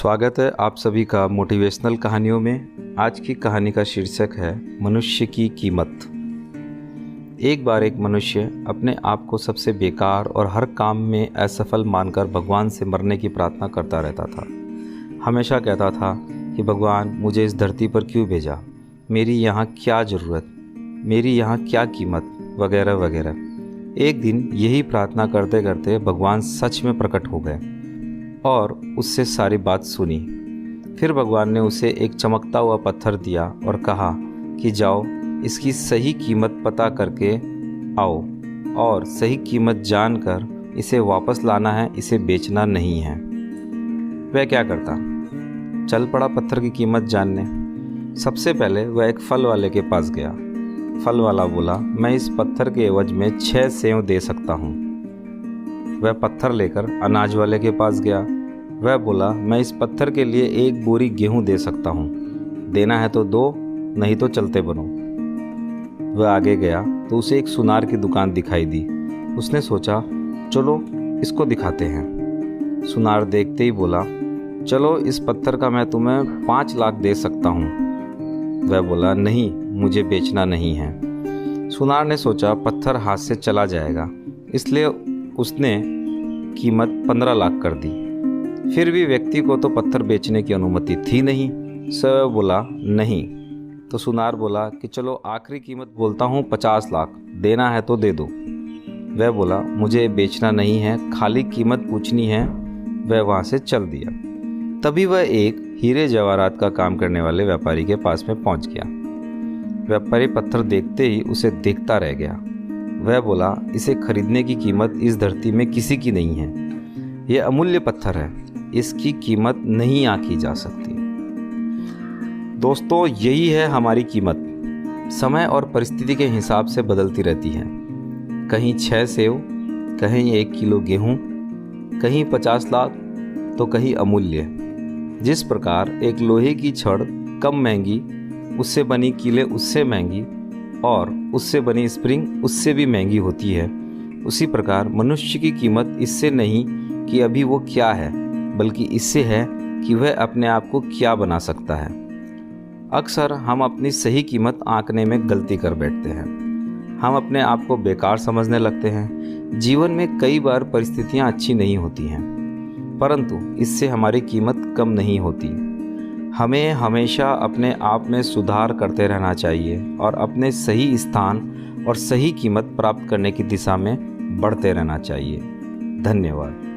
स्वागत है आप सभी का मोटिवेशनल कहानियों में। आज की कहानी का शीर्षक है मनुष्य की कीमत। एक बार एक मनुष्य अपने आप को सबसे बेकार और हर काम में असफल मानकर भगवान से मरने की प्रार्थना करता रहता था। हमेशा कहता था कि भगवान मुझे इस धरती पर क्यों भेजा, मेरी यहाँ क्या ज़रूरत, मेरी यहाँ क्या कीमत, वगैरह वगैरह। एक दिन यही प्रार्थना करते करते भगवान सच में प्रकट हो गए और उससे सारी बात सुनी। फिर भगवान ने उसे एक चमकता हुआ पत्थर दिया और कहा कि जाओ इसकी सही कीमत पता करके आओ और सही कीमत जानकर इसे वापस लाना है, इसे बेचना नहीं है। वह क्या करता, चल पड़ा पत्थर की कीमत जानने। सबसे पहले वह एक फल वाले के पास गया। फल वाला बोला, मैं इस पत्थर के एवज में 6 सेव दे सकता हूँ। वह पत्थर लेकर अनाज वाले के पास गया। वह बोला, मैं इस पत्थर के लिए 1 बोरी गेहूं दे सकता हूँ, देना है तो दो, नहीं तो चलते बनो। वह आगे गया तो उसे एक सुनार की दुकान दिखाई दी। उसने सोचा चलो इसको दिखाते हैं। सुनार देखते ही बोला, चलो इस पत्थर का मैं तुम्हें 5 लाख दे सकता हूँ। वह बोला, नहीं, मुझे बेचना नहीं है। सुनार ने सोचा पत्थर हाथ से चला जाएगा, इसलिए उसने कीमत 15 लाख कर दी। फिर भी व्यक्ति को तो पत्थर बेचने की अनुमति थी नहीं, सो बोला नहीं। तो सुनार बोला कि चलो आखिरी कीमत बोलता हूँ 50 लाख, देना है तो दे दो। वह बोला, मुझे बेचना नहीं है, खाली कीमत पूछनी है। वह वहाँ से चल दिया। तभी वह एक हीरे जवाहरात का काम करने वाले व्यापारी के पास में पहुँच गया। व्यापारी पत्थर देखते ही उसे देखता रह गया। वह बोला, इसे खरीदने की कीमत इस धरती में किसी की नहीं है। यह अमूल्य पत्थर है, इसकी कीमत नहीं आंकी जा सकती। दोस्तों, यही है हमारी कीमत। समय और परिस्थिति के हिसाब से बदलती रहती है। कहीं 6 सेव, कहीं 1 किलो गेहूं, कहीं 50 लाख, तो कहीं अमूल्य। जिस प्रकार एक लोहे की छड़ कम महंगी, उससे बनी कीलें उससे महंगी और उससे बनी स्प्रिंग उससे भी महंगी होती है, उसी प्रकार मनुष्य की कीमत इससे नहीं कि अभी वो क्या है, बल्कि इससे है कि वह अपने आप को क्या बना सकता है। अक्सर हम अपनी सही कीमत आंकने में गलती कर बैठते हैं। हम अपने आप को बेकार समझने लगते हैं। जीवन में कई बार परिस्थितियां अच्छी नहीं होती हैं, परंतु इससे हमारी कीमत कम नहीं होती। हमें हमेशा अपने आप में सुधार करते रहना चाहिए और अपने सही स्थान और सही कीमत प्राप्त करने की दिशा में बढ़ते रहना चाहिए। धन्यवाद।